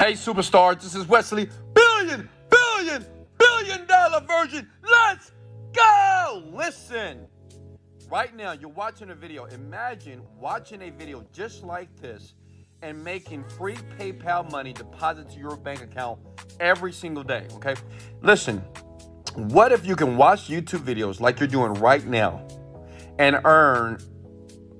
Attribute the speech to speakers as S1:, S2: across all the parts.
S1: Hey, superstars, this is Wesley, billion dollar virgin. Let's go! Listen, right now you're watching a video. Imagine watching a video just like this and making free PayPal money deposited to your bank account every single day, okay? Listen, what if you can watch YouTube videos like you're doing right now and earn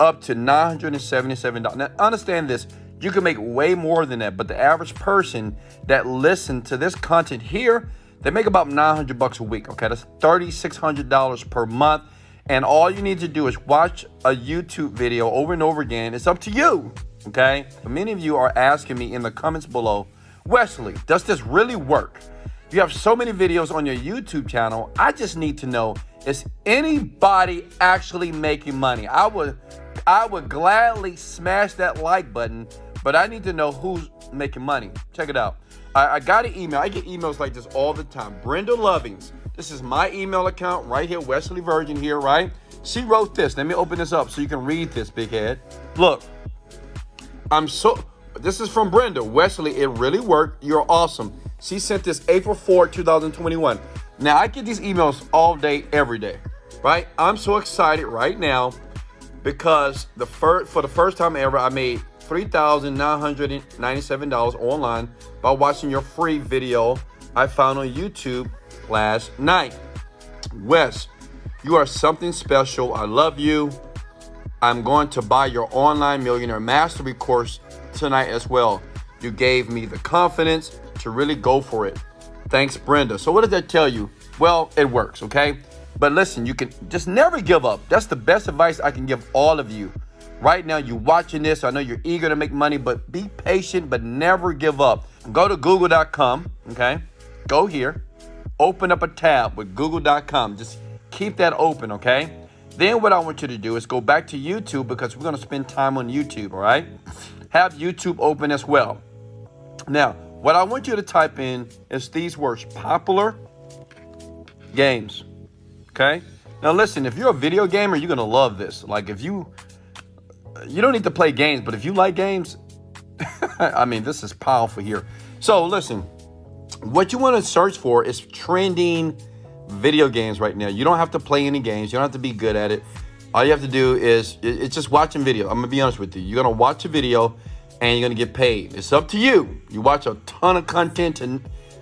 S1: up to $977? Now, understand this. You can make way more than that, but the average person that listens to this content here, they make about $900 a week, okay? That's $3,600 per month, and all you need to do is watch a YouTube video over and over again. It's up to you, okay? Many of you are asking me in the comments below, Wesley, does this really work? You have so many videos on your YouTube channel. I just need to know, is anybody actually making money? I would gladly smash that like button, but I need to know who's making money. Check it out. I got an email. I get emails like this all the time. Brenda Lovings. This is my email account right here, Wesley Virgin here, right? She wrote this. Let me open this up so you can read this, big head. Look, this is from Brenda. Wesley, it really worked. You're awesome. She sent this April 4, 2021. Now, I get these emails all day, every day, right? I'm so excited right now because for the first time ever, I made $3,997 online by watching your free video I found on YouTube last night. Wes, you are something special. I love you. I'm going to buy your online millionaire mastery course tonight as well. You gave me the confidence to really go for it. Thanks, Brenda. So what does that tell you? Well, it works, okay? But listen, you can just never give up. That's the best advice I can give all of you. Right now, you're watching this. I know you're eager to make money, but be patient, but never give up. Go to google.com, okay? Go here. Open up a tab with google.com. Just keep that open, okay? Then what I want you to do is go back to YouTube because we're going to spend time on YouTube, all right? Have YouTube open as well. Now, what I want you to type in is these words, popular games, okay? Now, listen, if you're a video gamer, you're going to love this. Like, if you don't need to play games, but if you like games, I mean, this is powerful here. So, listen, what you want to search for is trending video games right now. You don't have to play any games. You don't have to be good at it. All you have to do is, it's just watching video. I'm going to be honest with you. You're going to watch a video and you're going to get paid. It's up to you. You watch a ton of content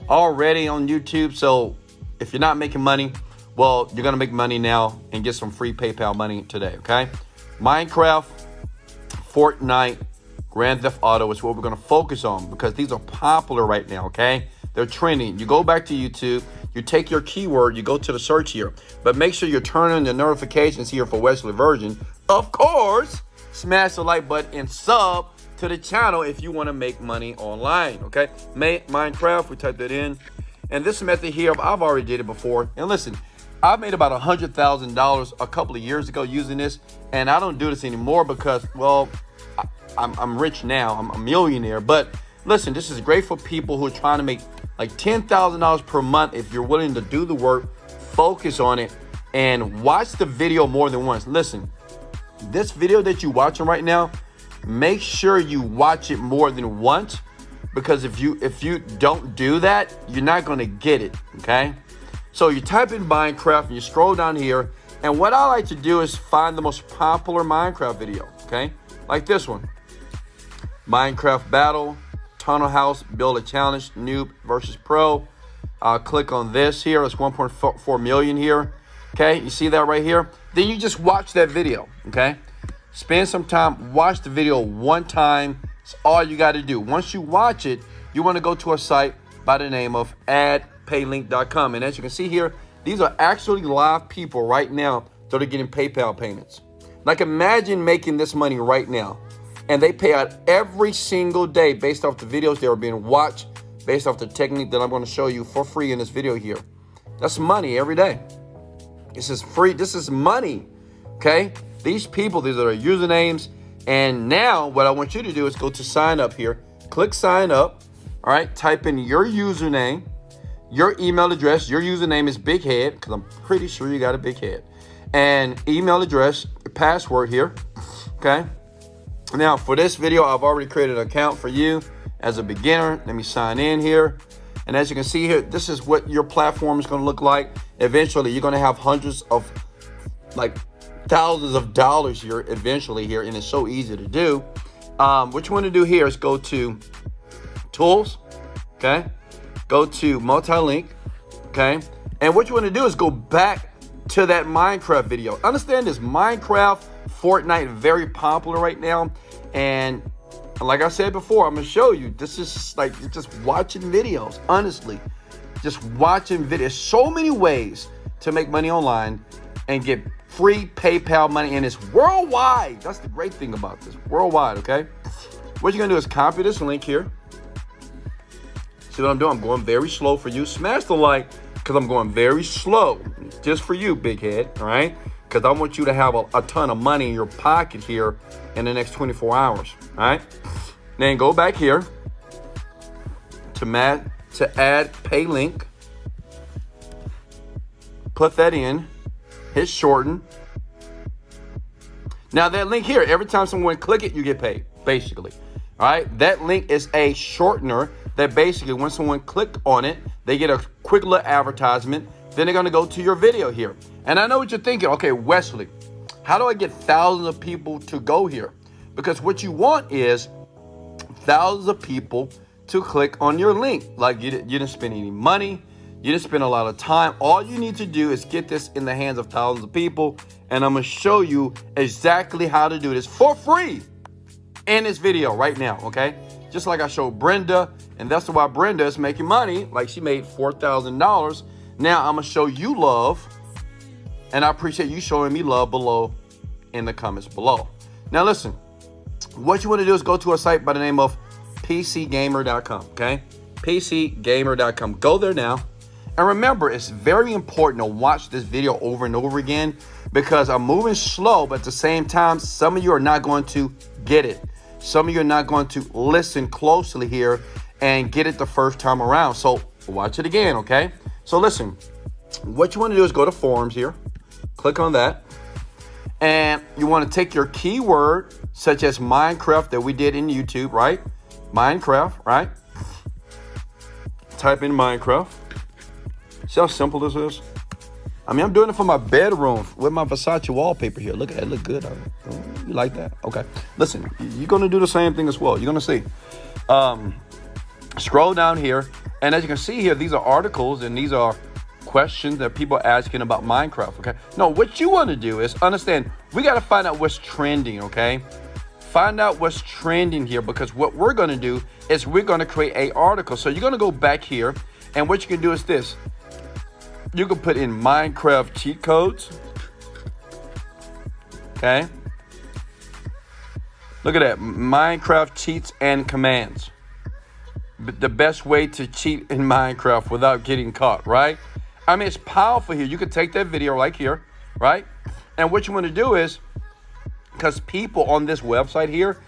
S1: already on YouTube. So if you're not making money, well, you're going to make money now and get some free PayPal money today, okay? Minecraft, Fortnite, Grand Theft Auto is what we're going to focus on because these are popular right now, okay? They're trending. You go back to YouTube, you take your keyword, you go to the search here, but make sure you're turning the notifications here for Wesley Virgin. Of course, smash the like button and sub to the channel if you want to make money online, okay? Minecraft, we type that in. And this method here, I've already did it before. And listen, I made about $100,000 a couple of years ago using this, and I don't do this anymore because, well, I'm rich now. I'm a millionaire. But listen, this is great for people who are trying to make like $10,000 per month. If you're willing to do the work, focus on it, and watch the video more than once. Listen, this video that you're watching right now, make sure you watch it more than once, because if you don't do that, you're not going to get it, okay? So you type in Minecraft and you scroll down here, and what I like to do is find the most popular Minecraft video, okay? Like this one. Minecraft battle, tunnel house, build a challenge, noob versus pro. I'll click on this here. It's 1.4 million here, okay? You see that right here? Then you just watch that video, okay? Spend some time, watch the video one time. It's all you got to do. Once you watch it, you want to go to a site by the name of adpaylink.com. And as you can see here, these are actually live people right now that are getting PayPal payments. Like, imagine making this money right now, and they pay out every single day based off the videos that are being watched, based off the technique that I'm going to show you for free in this video here. That's money every day. This is free. This is money, okay? These people, these are their usernames. And now what I want you to do is go to sign up here. Click sign up. All right. Type in your username, your email address. Your username is Big Head because I'm pretty sure you got a big head. And email address, password here. Okay. Now for this video, I've already created an account for you. as a beginner. Let me sign in here. And as you can see here, this is what your platform is going to look like. Eventually, you're going to have hundreds of, like, thousands of dollars here eventually here, and it's so easy to do. What you want to do here is go to Tools, okay? Go to Multi-Link, okay? And what you want to do is go back to that Minecraft video. Understand this, Minecraft, Fortnite, very popular right now. And like I said before, I'm going to show you, this is like just watching videos, honestly. Just watching videos. So many ways to make money online and get free PayPal money, and it's worldwide. That's the great thing about this, worldwide, okay? What you're going to do is copy this link here. See what I'm doing? I'm going very slow for you. Smash the like, because I'm going very slow just for you, big head, all right? Because I want you to have a ton of money in your pocket here in the next 24 hours, all right? Then go back here to add pay link. Put that in. Hit shorten. Now that link here, every time someone click it, you get paid, basically. All right, that link is a shortener that basically when someone click on it, they get a quick little advertisement. Then they're gonna go to your video here. And I know what you're thinking, okay, Wesley, how do I get thousands of people to go here? Because what you want is thousands of people to click on your link. Like you didn't spend any money, you didn't spend a lot of time. All you need to do is get this in the hands of thousands of people, and I'm gonna show you exactly how to do this for free in this video right now, okay? Just like I showed Brenda, and that's why Brenda is making money. Like she made $4,000. Now I'm gonna show you love, and I appreciate you showing me love below in the comments below. Now listen, what you wanna do is go to a site by the name of PCGamer.com, okay? PCGamer.com, go there now. And remember, it's very important to watch this video over and over again because I'm moving slow, but at the same time, some of you are not going to get it. Some of you are not going to listen closely here and get it the first time around. So watch it again, okay? So listen, what you want to do is go to forums here, click on that, and you want to take your keyword such as Minecraft that we did in YouTube, right? Minecraft, right? Type in Minecraft. See how simple this is? I mean, I'm doing it for my bedroom with my Versace wallpaper here. Look at it, look good. You like that? Okay. Listen, you're gonna do the same thing as well. You're gonna see. Scroll down here, and as you can see here, these are articles and these are questions that people are asking about Minecraft, okay? No, what you wanna do is understand, we gotta find out what's trending, okay? Find out what's trending here, because what we're gonna do is we're gonna create a article. So you're gonna go back here, and what you can do is this. You can put in Minecraft cheat codes. Okay. Look at that. Minecraft cheats and commands. The best way to cheat in Minecraft without getting caught, right? I mean, it's powerful here. You can take that video like here, right? And what you want to do is, because people on this website here,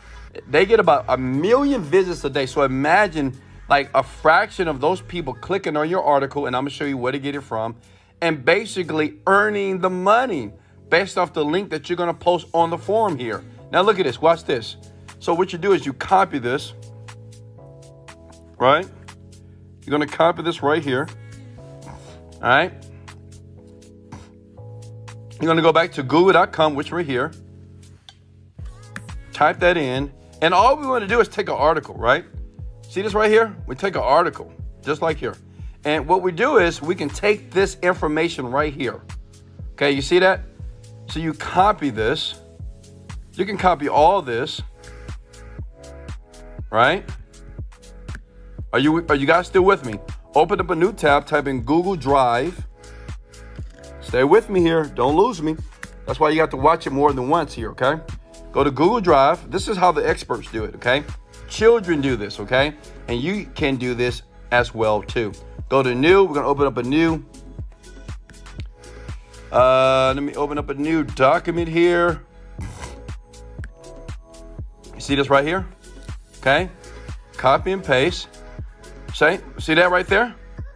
S1: they get about 1 million visits a day. So imagine like a fraction of those people clicking on your article, and I'm gonna show you where to get it from, and basically earning the money based off the link that you're gonna post on the forum here. Now look at this, watch this. So what you do is you copy this, right? You're gonna copy this right here, all right? You're gonna go back to google.com, which we're here. Type that in, and all we wanna do is take an article, right? See this right here? We take an article, just like here. And what we do is we can take this information right here. Okay, you see that? So you copy this. You can copy all this, right? Are you guys still with me? Open up a new tab, type in Google Drive. Stay with me here, don't lose me. That's why you have to watch it more than once here, okay? Go to Google Drive. This is how the experts do it, okay? Children do this, okay? And you can do this as well too. Go to new, we're gonna open up a new. Let me open up a new document here. You see this right here? Okay, copy and paste. See that right there?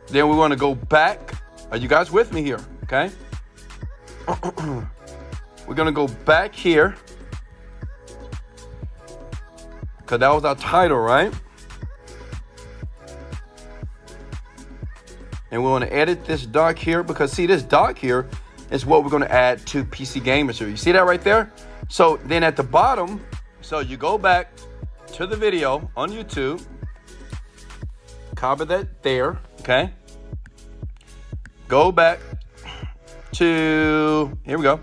S1: Then we wanna go back. Are you guys with me here, okay? We're gonna go back here, because that was our title, right? And we want to edit this doc here because see, this doc here is what we're going to add to PC Gamer Series. You see that right there? So then at the bottom, so you go back to the video on YouTube, copy that there, okay? Go back to, here we go,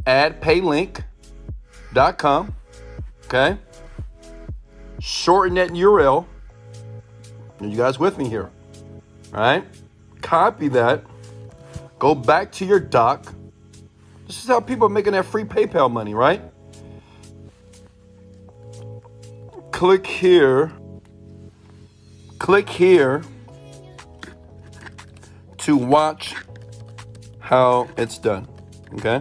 S1: addpaylink.com, okay? Shorten that URL. Are you guys with me here? All right? Copy that. Go back to your doc. This is how people are making that free PayPal money, right? Click here. Click here to watch how it's done, okay?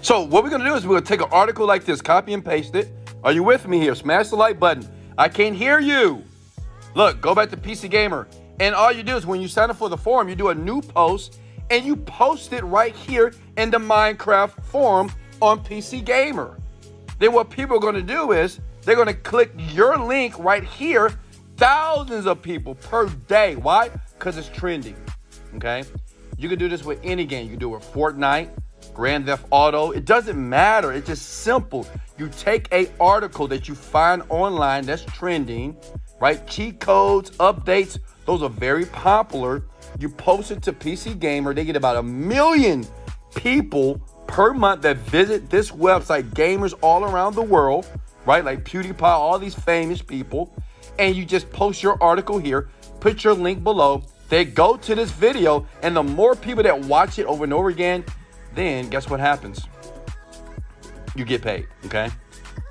S1: So what we're gonna do is we're gonna take an article like this, copy and paste it. Are you with me here? Smash the like button. I can't hear you. Look, go back to PC Gamer. And all you do is when you sign up for the forum, you do a new post and you post it right here in the Minecraft forum on PC Gamer. Then what people are gonna do is they're gonna click your link right here. Thousands of people per day. Why? Because it's trending, okay? You can do this with any game. You can do it with Fortnite, Grand Theft Auto. It doesn't matter. It's just simple. You take a article that you find online that's trending, right? Cheat codes, updates, those are very popular. You post it to PC Gamer. They get about 1 million people per month that visit this website, gamers all around the world, right? Like PewDiePie, all these famous people. And you just post your article here, put your link below. They go to this video, and the more people that watch it over and over again, then guess what happens? You get paid, okay?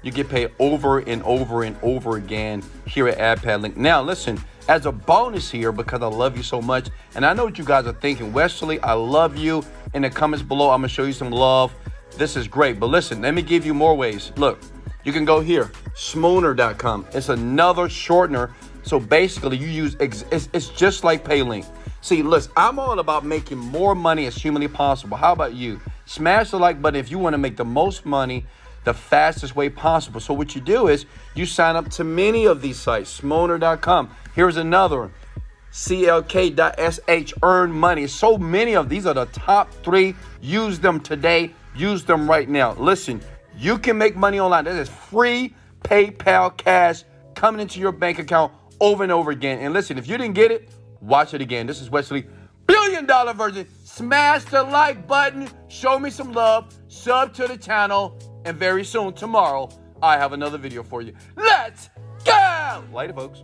S1: You get paid over and over and over again here at AddPadLink. Now, listen, as a bonus here, because I love you so much, and I know what you guys are thinking, Wesley, I love you. In the comments below, I'm gonna show you some love. This is great, but listen, let me give you more ways. Look, you can go here, Smooner.com. It's another shortener. So basically, you use, it's just like PayLink. See, listen, I'm all about making more money as humanly possible. How about you? Smash the like button if you want to make the most money the fastest way possible. So what you do is you sign up to many of these sites, Smooner.com. Here's another one, CLK.sh, earn money. So many of these are the top 3. Use them today. Use them right now. Listen, you can make money online. That is free PayPal cash coming into your bank account over and over again. And listen, if you didn't get it, watch it again. This is Wesley, $1 billion version. Smash the like button. Show me some love. Sub to the channel. And very soon, tomorrow, I have another video for you. Let's go! Later, folks.